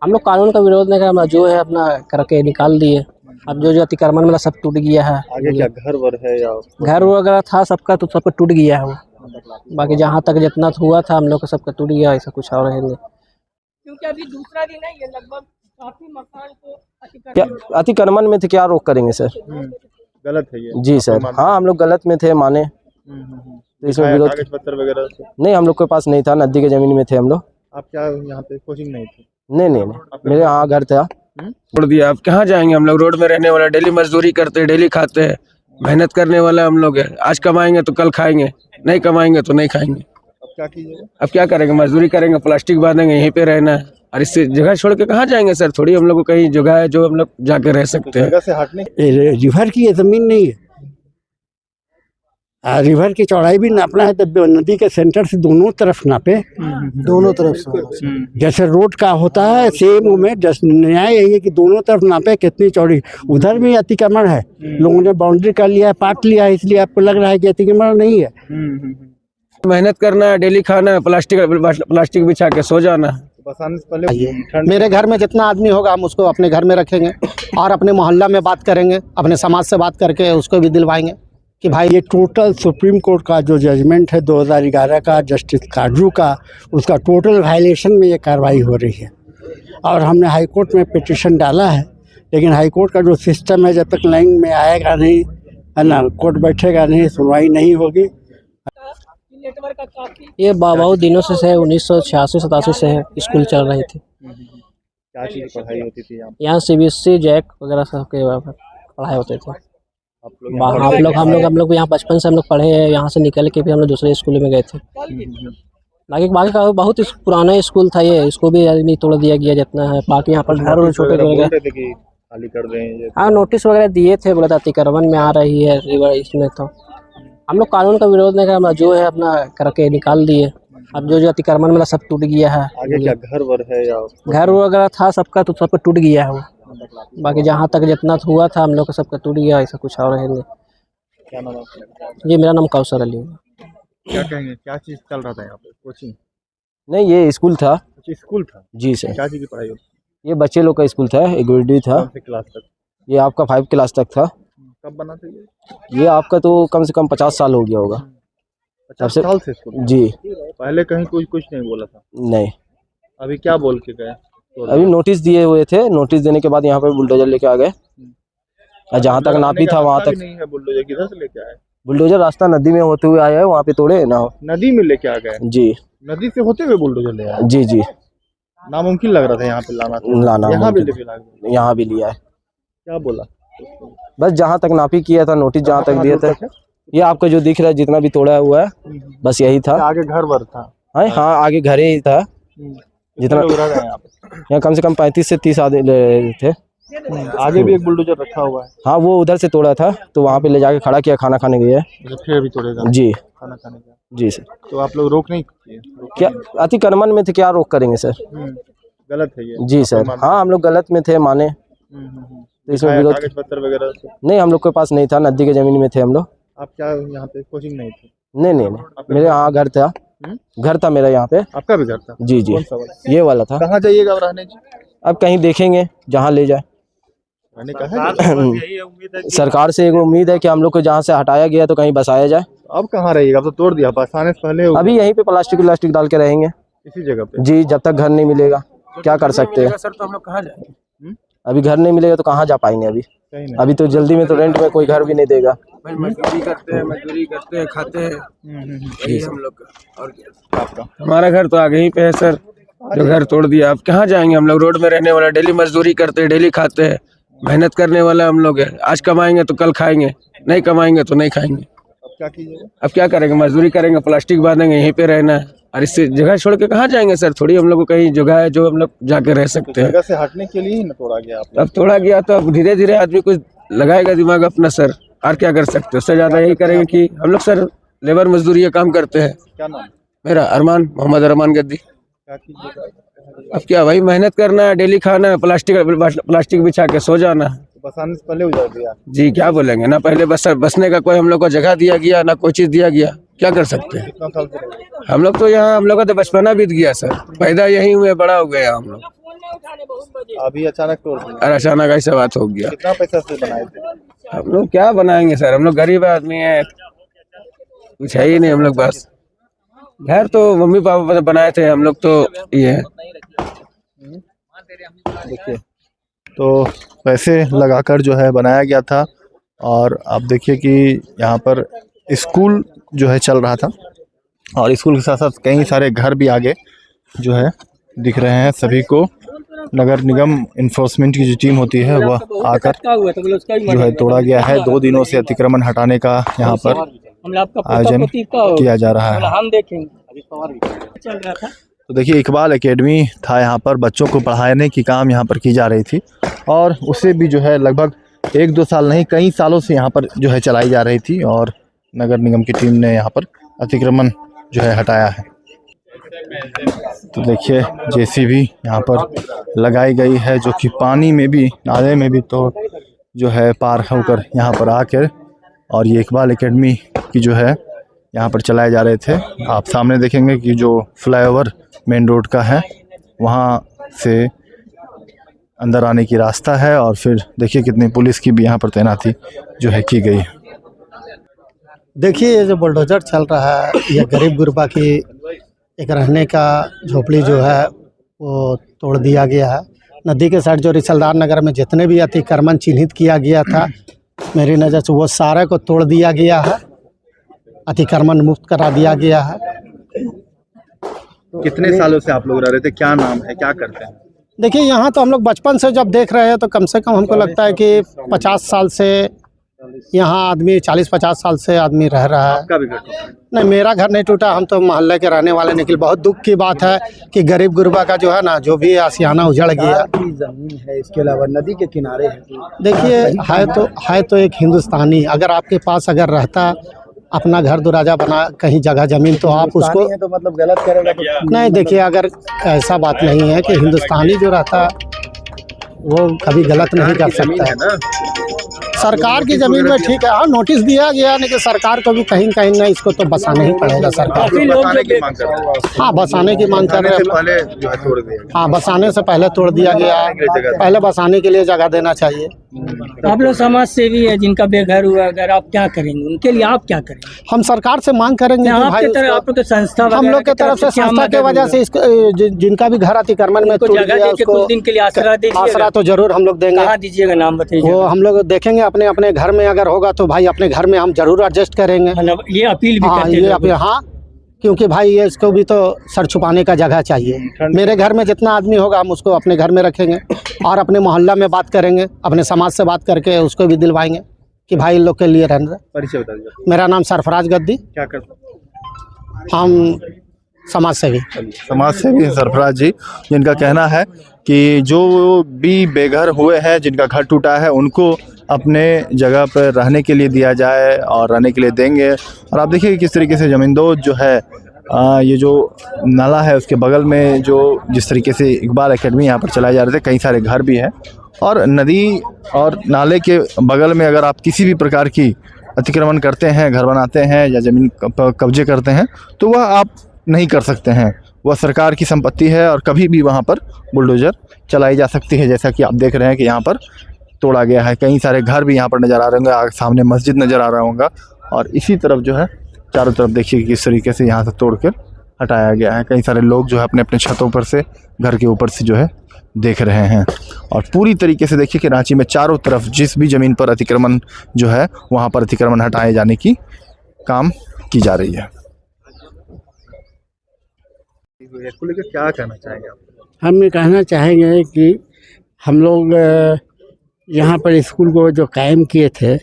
हम लोग कानून का विरोध नहीं कर, जो है अपना करके निकाल दिए। अब जो जो अतिक्रमण वाला सब टूट गया है। आगे क्या घर वर है या घर वगैरह था सबका, तो सबका टूट गया है वो। बाकी जहाँ तक जितना हुआ था हम लोग का सबका टूट गया, ऐसा कुछ और है नहीं। क्योंकि अभी दूसरा दिन है, ये लगभग काफी मकान को क्या अतिक्रमण में थे, क्या रोक करेंगे सर? गलत है ये? जी सर, हाँ हम लोग गलत में थे, माने तो इसमें विरोध कागज पत्र वगैरह से? नहीं, हम लोग के पास नहीं था, नदी के जमीन में थे हम लोग। आप क्या यहाँ पे कोचिंग नहीं थी? नहीं, मेरे यहाँ घर था। छोड़ दिया, अब कहाँ जाएंगे हम लोग? रोड में रहने वाला, डेली मजदूरी करते हैं, डेली खाते हैं, मेहनत करने वाला हम लोग है। आज कमाएंगे तो कल खाएंगे, नहीं कमाएंगे तो नहीं खाएंगे। अब क्या कीजिएगा? अब क्या करेंगे? मजदूरी करेंगे, प्लास्टिक बांधेंगे, यहीं पे रहना है। और इससे जगह छोड़ के कहाँ जाएंगे सर? थोड़ी हम लोग को कहीं जगह है जो हम लोग जाके रह सकते हैं। जगह से हटने रिवर की ये जमीन नहीं है। रिवर की चौड़ाई भी नापना है तो नदी के सेंटर से दोनों तरफ नापे, दोनों तरफ से जैसे रोड का होता है सेम में। न्याय यही है कि दोनों तरफ नापे कितनी चौड़ी। उधर भी अतिक्रमण है, लोगों ने बाउंड्री कर लिया है, पाट लिया है, इसलिए आपको लग रहा है कि अतिक्रमण नहीं है। मेहनत करना है, डेली खाना है, प्लास्टिक बिछा के सो जाना है। बसाने से पहले मेरे घर में जितना आदमी होगा हम उसको अपने घर में रखेंगे और अपने मोहल्ला में बात करेंगे, अपने समाज से बात करके उसको भी दिलवाएंगे कि भाई ये टोटल सुप्रीम कोर्ट का जो जजमेंट है 2011 का जस्टिस काजू का, उसका टोटल वायलेशन में ये कार्रवाई हो रही है। और हमने हाई कोर्ट में पिटीशन डाला है, लेकिन हाई कोर्ट का जो सिस्टम है जब तक लाइन में आएगा नहीं, है ना, कोर्ट बैठेगा नहीं, सुनवाई नहीं होगी। नेटवर्क का काफी ये बहुत दिनों से है, 1986-87 से है, स्कूल चल रही थी। क्या चीज पढ़ाई होती थी यहाँ? यहाँ CBSE जैक वगैरह सब के पढ़ाई होते थे। आप लोग हम लोग यहाँ बचपन से हम लोग पढ़े हैं। यहाँ से निकल के भी हम लोग दूसरे स्कूल में गए थे। बाकी का बहुत पुराना स्कूल था ये, इसको भी आदमी तोड़ दिया गया जितना है। बाकी यहाँ पर घर छोटे खाली कर दें। हाँ, नोटिस वगैरह दिए थे, बोला था अतिक्रमण में आ रही है रिवर, इसमें तो हम लोग कानून का विरोध नहीं कर, जो है अपना करके निकाल दिए। अब जो जो अतिक्रमण वाला सब टूट गया है। आगे क्या घर वर है या घर वगैरह था सबका, तो सबका टूट गया है वो। बाकी जहाँ तक जितना हुआ था हम लोग का सबका टूट गया, ऐसा कुछ और है नहीं। क्या नाम आपका? जी, मेरा नाम कौशल अली है। क्या कहेंगे, क्या चीज चल रहा था यहाँ पे? कोचिंग नहीं, ये स्कूल था। स्कूल था? जी सर। क्या चीज की पढ़ाई होती? ये बच्चे लोग का स्कूल था, एक ग्रेड था। कौन सी क्लास तक? ये आपका 5 क्लास तक था। कब बना था ये? ये आपका तो कम से कम 50 साल हो गया होगा। 50 साल से स्कूल? जी। पहले कहीं कुछ नहीं बोला था? नहीं। अभी क्या बोल के गए? अभी नोटिस दिए हुए थे, नोटिस देने के बाद यहाँ पे बुलडोजर लेके आ गए। जहाँ तक नापी था वहाँ तक नहीं है। बुलडोजर किधर से लेके आए? बुलडोजर रास्ता नदी में होते हुए आया है, वहाँ पे तोड़े ना। नदी में लेके आ गए? जी। नदी से होते हुए बुलडोजर ले आए? जी। नामुमकिन लग रहा था यहाँ पे लाना। यहाँ भी लेके आ गए? यहाँ भी लिया है। क्या बोला? बस जहाँ तक नापी किया था, नोटिस जहाँ तक दिया था, ये आपका जो दिख रहा है जितना भी तोड़ा हुआ है, बस यही था। आगे घर वर था? हाँ, आगे घर ही था। जितना यहाँ कम से कम 35 से 30 आदमी थे। आगे भी एक बुलडोजर रखा हुआ है? हाँ, वो उधर से तोड़ा था, तो वहाँ पे ले जाके खड़ा किया, खाना खाने गए। फिर अभी तोड़ेगा? जी। खाना खाने का? जी सर। तो आप लोग रोक नहीं किए? क्या अतिक्रमण में थे, क्या रोक करेंगे सर? गलत है ये? जी सर, हाँ हम लोग गलत में थे, माने तो इसमें विरोध। कागज पत्र वगैरह से? नहीं, हम लोग के पास नहीं था, नदी के जमीन में थे हम लोग। आप क्या यहाँ पे कोचिंग नहीं थी? नहीं, मेरे यहाँ घर था। घर था मेरा यहाँ पे। आपका भी घर था? जी। कौन सा वाला? ये वाला था। कहाँ जाइएगा रहने? अब कहीं देखेंगे जहाँ ले जाए। रहने का सरकार से एक उम्मीद है कि हम लोग को जहाँ से हटाया गया तो कहीं बसाया जाए। अब कहाँ रहिएगा? अब तो तोड़ दिया, बसाने से पहले अभी यहीं पे प्लास्टिक डाल के रहेंगे इसी जगह पे। जी, जब तक घर नहीं मिलेगा। क्या कर सकते हैं सर, तो हम लोग कहाँ जाएंगे? अभी घर नहीं मिलेगा तो कहाँ जा पाएंगे? अभी तो जल्दी में तो रेंट में कोई घर भी नहीं देगा। मजदूरी करते हैं, खाते हैं, यही हम लोग का। और क्या? हमारा घर तो आगे ही पे है सर, जो घर तोड़ दिया। अब कहाँ जाएंगे हम लोग? रोड में रहने वाला, डेली मजदूरी करते हैं, डेली खाते हैं, मेहनत करने वाला हम लोग है। आज कमाएंगे तो कल खाएंगे, नहीं कमाएंगे तो नहीं खाएंगे। अब क्या कीजिएगा? अब क्या करेंगे? मजदूरी करेंगे, प्लास्टिक बांधेंगे, यहीं पे रहना है। और इससे जगह छोड़ के कहाँ जाएंगे सर? थोड़ी हम लोग को कहीं जगह है जो हम लोग जाके रह सकते हैं। जगह से हटने के लिए ही ना तोड़ा गया? अब तोड़ा गया तो अब धीरे धीरे आदमी कुछ लगाएगा दिमाग अपना सर, और क्या कर सकते हैं? उससे ज्यादा यही करेंगे कि हम लोग सर लेबर मजदूरी का काम करते हैं। क्या नाम? मेरा मोहम्मद अरमान गद्दी। क्या कीजिएगा? अब क्या भाई, मेहनत करना है, डेली खाना है, प्लास्टिक बिछा के सो जाना है। बसाने से पहले उजाड़ दिया? जी, क्या बोलेंगे ना, पहले बसने का कोई हम लोग को जगह दिया गया ना, कोई चीज दिया गया। क्या कर सकते हैं? कितना साल से रहे? हम लोग तो यहाँ, हम लोग का तो बचपना बीत गया सर, पैदा यहीं हुए, बड़ा हो गया हम लोग। अभी अचानक तोड़ दिया। और अचानक ऐसा बात हो गया। कितना पैसा से बनाए थे? हम लोग क्या बनाएंगे सर, हम लोग गरीब आदमी है, कुछ है ही नहीं। हम लोग बस घर तो मम्मी पापा बनाए थे, हम लोग तो ये है। देखिए तो पैसे लगाकर जो है बनाया गया था। और आप देखिए कि यहाँ पर स्कूल जो है चल रहा था और स्कूल के साथ साथ कई सारे घर भी आगे जो है दिख रहे हैं सभी को। नगर निगम इन्फोर्समेंट की जो टीम होती है वह आकर जो है तोड़ा गया है। 2 दिनों से अतिक्रमण हटाने का यहाँ पर आयोजन किया जा रहा है। हम देखेंगे चल रहा था। तो देखिए इकबाल एकेडमी था, यहाँ पर बच्चों को पढ़ाने की काम यहाँ पर की जा रही थी और उसे भी जो है लगभग 1-2 साल नहीं कई सालों से यहाँ पर जो है चलाई जा रही थी और नगर निगम की टीम ने यहाँ पर अतिक्रमण जो है हटाया है। तो देखिए जेसीबी यहाँ पर लगाई गई है जो कि पानी में भी नाले में भी तो जो है पार होकर यहाँ पर आकर, और ये इकबाल एकेडमी की जो है यहाँ पर चलाए जा रहे थे। आप सामने देखेंगे कि जो फ्लाईओवर मेन रोड का है वहाँ से अंदर आने की रास्ता है और फिर देखिए कितनी पुलिस की भी यहाँ पर तैनाती जो है की गई है। देखिए ये जो बुलडोजर चल रहा है ये गरीब गुरबा की एक रहने का झोपड़ी जो है वो तोड़ दिया गया है। नदी के साइड जो रिसलदार नगर में जितने भी अतिक्रमण चिन्हित किया गया था मेरी नज़र से वो सारे को तोड़ दिया गया है, अतिक्रमण मुक्त करा दिया गया है। कितने सालों से आप लोग रह रहे थे, क्या नाम है, क्या करते हैं? देखिए यहाँ तो हम लोग बचपन से जब देख रहे हैं तो कम से कम हमको लगता है कि 50 साल से यहाँ आदमी 40-50 साल से आदमी रह रहा है। आपका भी घर टूटा है? नहीं, मेरा घर नहीं टूटा, हम तो मोहल्ले के रहने वाले निकले। बहुत दुख की बात है कि गरीब गुरबा का जो है ना जो भी आशियाना उजड़ गया। जमीन है इसके अलावा नदी के किनारे है। देखिए है तो एक हिंदुस्तानी, अगर आपके पास अगर रहता अपना घर दुराजा बना कहीं जगह जमीन तो आप उसको तो मतलब गलत करेगा तो नहीं। देखिए अगर ऐसा बात नहीं है कि हिंदुस्तानी जो रहता वो कभी गलत नहीं कर सकता है। सरकार की जमीन में ठीक है, हाँ नोटिस दिया गया लेकिन सरकार को भी कहीं कहीं ना इसको तो बसाना ही पड़ेगा। सरकार बसाने की मांग कर रहे हैं। हाँ बसाने की मांग कर रहे हैं। पहले जो है तोड़ दिया। हाँ बसाने से पहले तोड़ दिया गया, पहले बसाने के लिए जगह देना चाहिए। आप लोग समाज सेवी है जिनका बेघर हुआ, अगर आप क्या करेंगे उनके लिए, आप क्या करेंगे? हम सरकार से मांग करेंगे कि भाई आप लोग के संस्था हम लोग की तरफ से संस्था के वजह से इसको जिनका भी घर अतिक्रमण में टूट गया उसको कुछ दिन के लिए आसरा दीजिए। आसरा तो जरूर हम लोग देंगे। कहाँ दीजिएगा, नाम बताइए। वो हम लोग देखेंगे अपने अपने घर में, अगर होगा तो भाई अपने घर में हम जरूर एडजस्ट करेंगे। ये अपील भी हाँ करते ये हैं अपील, हाँ क्योंकि भाई ये इसको भी तो सर छुपाने का जगह चाहिए। मेरे घर में जितना आदमी होगा हम उसको अपने घर में रखेंगे और अपने मोहल्ला में बात करेंगे, अपने समाज से बात करके उसको भी दिलवाएंगे कि भाई इन लोग के लिए रहना। परिचय बता दीजिए। मेरा नाम सरफराज गद्दी, क्या करते? हम समाज सेवी सरफराज जी, जिनका कहना है कि जो भी बेघर हुए हैं जिनका घर टूटा है उनको अपने जगह पर रहने के लिए दिया जाए और रहने के लिए देंगे। और आप देखिए किस तरीके से जमींदोज जो है ये जो नाला है उसके बगल में जो जिस तरीके से इकबाल एकेडमी यहाँ पर चलाए जा रहे थे, कई सारे घर भी हैं और नदी और नाले के बगल में अगर आप किसी भी प्रकार की अतिक्रमण करते हैं, घर बनाते हैं या ज़मीन कब्जे करते हैं तो वह आप नहीं कर सकते हैं। वह सरकार की संपत्ति है और कभी भी वहाँ पर बुलडोज़र चलाई जा सकती है। जैसा कि आप देख रहे हैं कि यहाँ पर तोड़ा गया है, कई सारे घर भी यहाँ पर नज़र आ रहे होंगे, सामने मस्जिद नज़र आ रहा होगा और इसी तरफ जो है चारों तरफ देखिए किस तरीके से यहाँ से तोड़ कर हटाया गया है। कई सारे लोग जो है अपने अपने छतों पर से, घर के ऊपर से जो है देख रहे हैं और पूरी तरीके से देखिए कि रांची में चारों तरफ जिस भी ज़मीन पर अतिक्रमण जो है वहाँ पर अतिक्रमण हटाए जाने की काम की जा रही है। इसको लेकर क्या कहना चाहेंगे आप? हम ये कहना चाहेंगे कि हम लोग यहाँ पर स्कूल को जो कायम किए थे,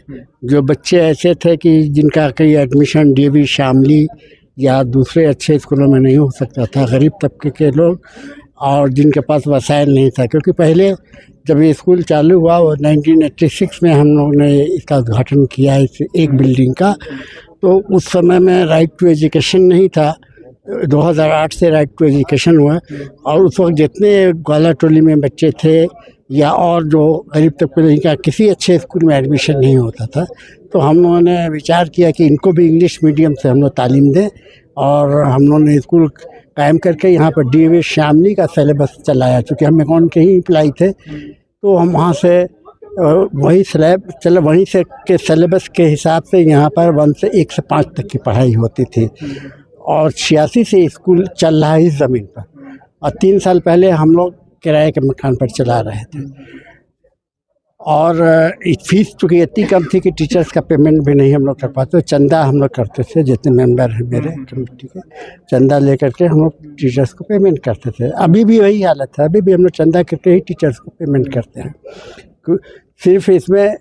जो बच्चे ऐसे थे कि जिनका कहीं एडमिशन डीएवी शामली या दूसरे अच्छे स्कूलों में नहीं हो सकता था, गरीब तबके के लोग और जिनके पास वसाइल नहीं था। क्योंकि पहले जब ये स्कूल चालू हुआ वो 1986 में हम लोग ने इसका उद्घाटन किया है, इस एक बिल्डिंग का। तो उस समय में राइट टू एजुकेशन नहीं था, 2008 से राइट टू एजुकेशन हुआ और उस वक्त जितने ग्वाला टोली में बच्चे थे या और जो गरीब तबके का किसी अच्छे स्कूल में एडमिशन नहीं होता था, तो हम लोगों ने विचार किया कि इनको भी इंग्लिश मीडियम से हम लोग तालीम दें और हम लोगों ने स्कूल कायम करके यहाँ पर DAV श्यामली का सिलेबस चलाया, चूँकि हम अकाउंट के ही इम्प्लाई थे, तो हम वहाँ से वही वहीं से के सिलेबस के हिसाब से यहाँ पर 1 से 1 से 5 तक की पढ़ाई होती थी। और 86 से स्कूल चल रहा है इस ज़मीन पर, और 3 साल पहले हम लोग किराए के मकान पर चला रहे थे। और फीस चूँकि इतनी कम थी कि टीचर्स का पेमेंट भी नहीं हम लोग कर पाते, तो चंदा हम लोग करते थे, जितने मेंबर हैं मेरे कमेटी के, चंदा लेकर के हम लोग टीचर्स को पेमेंट करते थे। अभी भी वही हालत है, अभी भी हम लोग चंदा करके ही टीचर्स को पेमेंट करते हैं। सिर्फ इसमें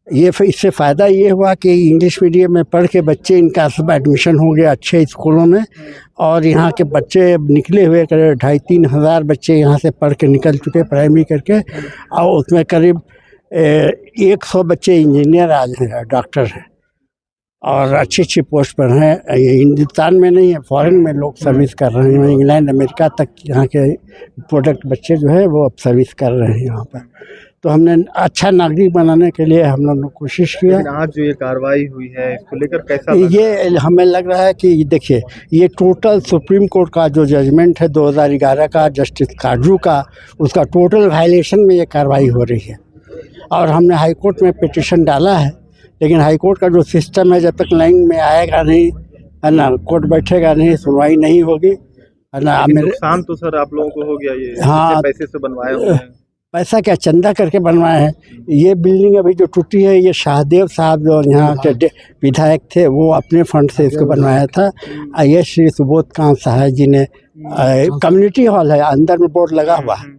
इससे फ़ायदा ये हुआ कि इंग्लिश मीडियम में पढ़ के बच्चे, इनका सब एडमिशन हो गया अच्छे स्कूलों में, और यहाँ के बच्चे निकले हुए करीब 2,500-3 हज़ार बच्चे यहाँ से पढ़ के निकल चुके प्राइमरी करके, और उसमें करीब 100 बच्चे इंजीनियर आज हैं, डॉक्टर हैं, और अच्छी अच्छी पोस्ट पर हैं। हिंदुस्तान में नहीं है, फॉरेन में लोग सर्विस कर रहे हैं, इंग्लैंड अमेरिका तक यहाँ के प्रोडक्ट बच्चे जो है वो अब सर्विस कर रहे हैं यहाँ पर। तो हमने अच्छा नागरिक बनाने के लिए हम लोगों ने कोशिश किया। आज जो ये कार्रवाई हुई है इसको लेकर कैसा ये हमें लग रहा है कि देखिए, ये टोटल सुप्रीम कोर्ट का जो जजमेंट है 2011 का, जस्टिस काजू का, उसका टोटल वायलेशन में ये कार्रवाई हो रही है। और हमने हाई कोर्ट में पिटीशन डाला है, लेकिन हाई कोर्ट का जो सिस्टम है, जब तक लाइन में आएगा नहीं, है ना, कोर्ट बैठेगा नहीं, सुनवाई नहीं होगी, है ना। नुकसान तो सर आप लोगों को हो गया, ये हाँ, पैसे से बनवाए हुए हैं। पैसा क्या, चंदा करके बनवाए हैं। ये बिल्डिंग अभी जो टूटी है, ये शाहदेव साहब जो यहाँ के विधायक थे, वो अपने फंड से इसको बनवाया था। ये श्री सुबोध कांत साहब जी ने, कम्युनिटी हॉल है, अंदर में बोर्ड लगा हुआ है,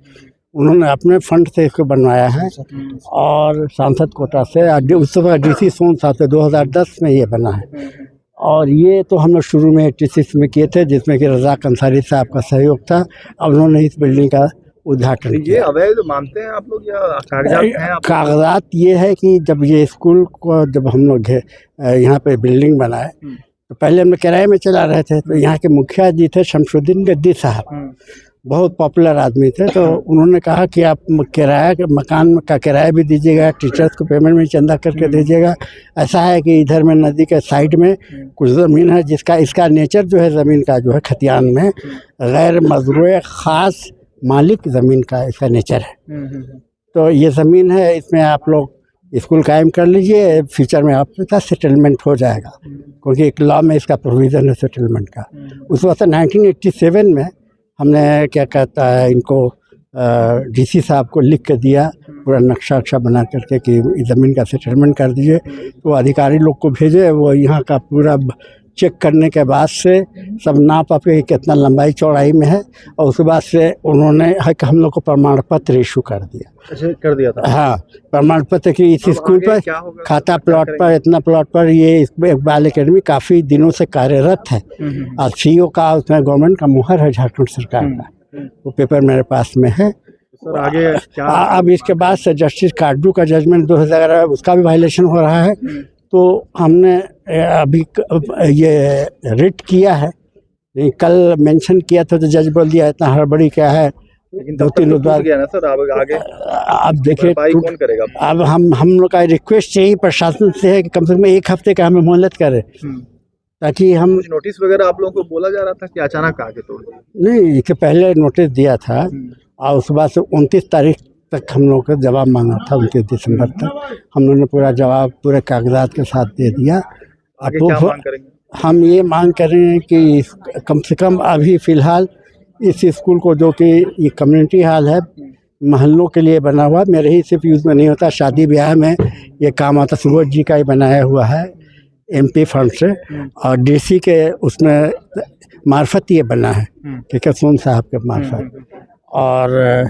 उन्होंने अपने फंड से इसको बनवाया है, और सांसद कोटा से, उस समय DC सोन साहब से 2010 में ये बना है। और ये तो हम लोग शुरू में 86 में किए थे, जिसमें कि रज़ाक अंसारी साहब का सहयोग था, और उन्होंने इस बिल्डिंग का उद्घाटन किया। ये अवैध मानते हैं आप लोग या कागजात हैं? कागजात ये है कि जब ये स्कूल को, जब हम लोग यहाँ पे बिल्डिंग बनाए, तो पहले हम लोग किराए में चला रहे थे, तो यहाँ के मुखिया जी थे शमशुद्दीन गद्दी साहब, बहुत पॉपुलर आदमी थे, तो उन्होंने कहा कि आप मकान का किराया भी दीजिएगा, टीचर्स को पेमेंट भी चंदा करके दीजिएगा। ऐसा है कि इधर में नदी के साइड में कुछ ज़मीन है, इसका नेचर जो है ज़मीन का जो है, खतियान में गैर मज़रूए ख़ास मालिक ज़मीन का इसका नेचर है। तो ये ज़मीन है, इसमें आप लोग स्कूल कायम कर लीजिए, फ्यूचर में आपके साथ सेटलमेंट हो जाएगा, क्योंकि एक लॉ में इसका प्रोविज़न है सेटलमेंट का। उस वक्त 1987 में हमने क्या कहता है, इनको DC साहब को लिख के दिया, पूरा नक्शा बना करके कि ज़मीन का सेटलमेंट कर दीजिए। तो अधिकारी लोग को भेजे, वो यहाँ का पूरा चेक करने के बाद से सब नाप के कितना लंबाई चौड़ाई में है, और उसके बाद से उन्होंने हम लोग को प्रमाण पत्र इशू कर दिया। अच्छा, कर दिया था? हाँ, प्रमाण पत्र कि इस स्कूल पर खाता प्लॉट पर, इतना प्लॉट पर ये इकबाल एकेडमी काफ़ी दिनों से कार्यरत है, और CEO का उसमें गवर्नमेंट का मुहर है, झारखंड सरकार का, वो पेपर मेरे पास में है। सर आगे क्या? अब इसके बाद से जस्टिस काजू का जजमेंट 2011, उसका भी वायलेशन हो रहा है। तो हमने अभी ये रिट किया है, कल मेंशन किया था, तो जज बोल दिया इतना हड़बड़ी क्या है, लेकिन 2-3 बार गया ना सर। आगे अब देखिए कौन करेगा? अब हम लोग का रिक्वेस्ट यही प्रशासन से है कि कम से कम 1 हफ्ते का हमें मोहलत करे, ताकि हम कुछ नोटिस वगैरह आप लोगों को बोला जा रहा था कि अचानक आके तोड़ दिया? नहीं, इसके पहले नोटिस दिया था, और उसके बाद से 29 तारीख तक हम लोग का जवाब मांगा था, 29 दिसंबर तक हम लोगों ने पूरा जवाब पूरे कागजात के साथ दे दिया। आगे क्या मांग करेंगे? हम ये मांग कर रहे हैं कि कम से कम अभी फ़िलहाल इस स्कूल को, जो कि ये कम्युनिटी हॉल है, महल्लों के लिए बना हुआ, मेरे ही सिर्फ यूज़ में नहीं होता, शादी ब्याह में ये काम आता। सुबोध जी का ही बनाया हुआ है MP फंड से, और DC के उसमें मार्फत ये बना है, ठीक है, सोन साहब के मार्फत। और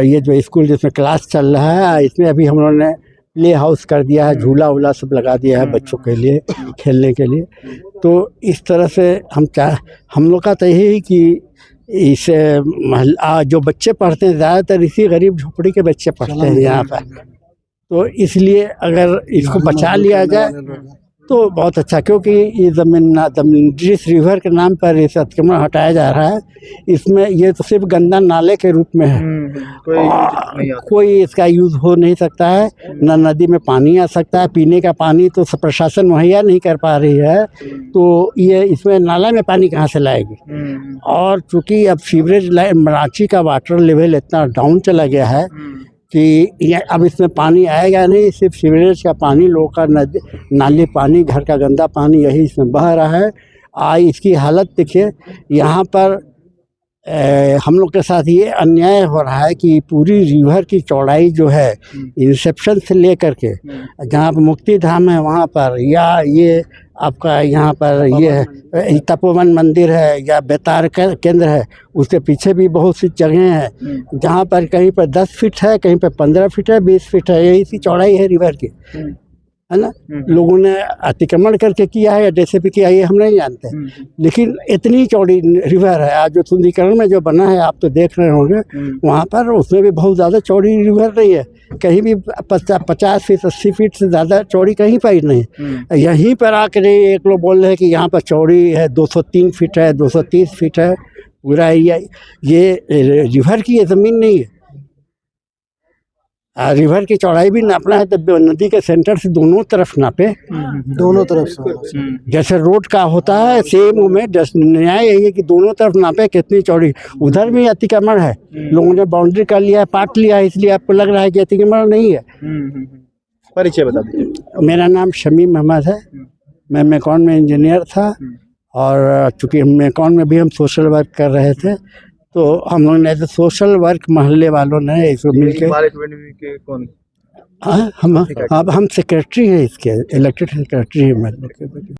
ये जो स्कूल जिसमें क्लास चल रहा है, इसमें अभी हम लोगों ने प्ले हाउस कर दिया है, झूला वूला सब लगा दिया है बच्चों के लिए खेलने के लिए। तो इस तरह से हम लोग का तो यही कि इस जो बच्चे पढ़ते हैं, ज़्यादातर इसी गरीब झोपड़ी के बच्चे पढ़ते हैं यहाँ पर, तो इसलिए अगर इसको बचा लिया जाए तो बहुत अच्छा, क्योंकि ये जिस रिवर के नाम पर इस अतिक्रमण हटाया जा रहा है, इसमें ये तो सिर्फ गंदा नाले के रूप में है। कोई इसका यूज़ हो नहीं सकता है, न नदी में पानी आ सकता है। पीने का पानी तो प्रशासन मुहैया नहीं कर पा रही है, तो ये इसमें नाला में पानी कहाँ से लाएगी। और चूँकि अब सीवरेज रांची का वाटर लेवल इतना डाउन चला गया है कि ये अब इसमें पानी आएगा नहीं, सिर्फ सीवरेज का पानी, लोगों का नदी नाली पानी, घर का गंदा पानी यही इसमें बह रहा है। इसकी हालत देखिए, यहाँ पर हम लोग के साथ ये अन्याय हो रहा है कि पूरी रिवर की चौड़ाई जो है इंसेप्शन से लेकर के जहाँ पर मुक्ति धाम है वहाँ पर, या ये आपका यहाँ पर ये है तपोवन मंदिर है, या बेतार केंद्र है, उसके पीछे भी बहुत सी जगह हैं जहाँ पर कहीं पर 10 फीट है, कहीं पर 15 फीट है, 20 फीट है, यही सी चौड़ाई है रिवर की, है ना। लोगों ने अतिक्रमण करके किया है या जैसे भी किया है ये हम नहीं जानते, लेकिन इतनी चौड़ी रिवर है। आज जो सुंदरीकरण में जो बना है आप तो देख रहे होंगे, वहाँ पर उसमें भी बहुत ज़्यादा चौड़ी रिवर नहीं है, कहीं भी 50 फीट 80 फीट से ज़्यादा चौड़ी कहीं पर ही नहीं। यहीं पर आकर एक लोग बोल रहे हैं कि यहाँ पर चौड़ी है 203 फीट है, 230 फीट है पूरा एरिया। ये रिवर की ये ज़मीन नहीं है। रिवर की चौड़ाई भी नापना है तो नदी के सेंटर से दोनों तरफ नापे, दोनों तरफ से। जैसे रोड का होता है सेम में न्याय यही है कि दोनों तरफ नापे कितनी चौड़ी। उधर भी अतिक्रमण है, लोगों ने बाउंड्री कर लिया है, पाट लिया है, इसलिए आपको लग रहा है कि अतिक्रमण नहीं है। परिचय बता दीजिए। मेरा नाम शमीम अहमद है, मैं मेकॉन में इंजीनियर था, और चूँकि मेकॉन में भी हम सोशल वर्क कर रहे थे, तो हम लोग ने सोशल वर्क मोहल्ले वालों ने इसको मिलकर कौन? हम सेक्रेटरी हैं इसके, इलेक्टेड सेक्रेटरी हैं।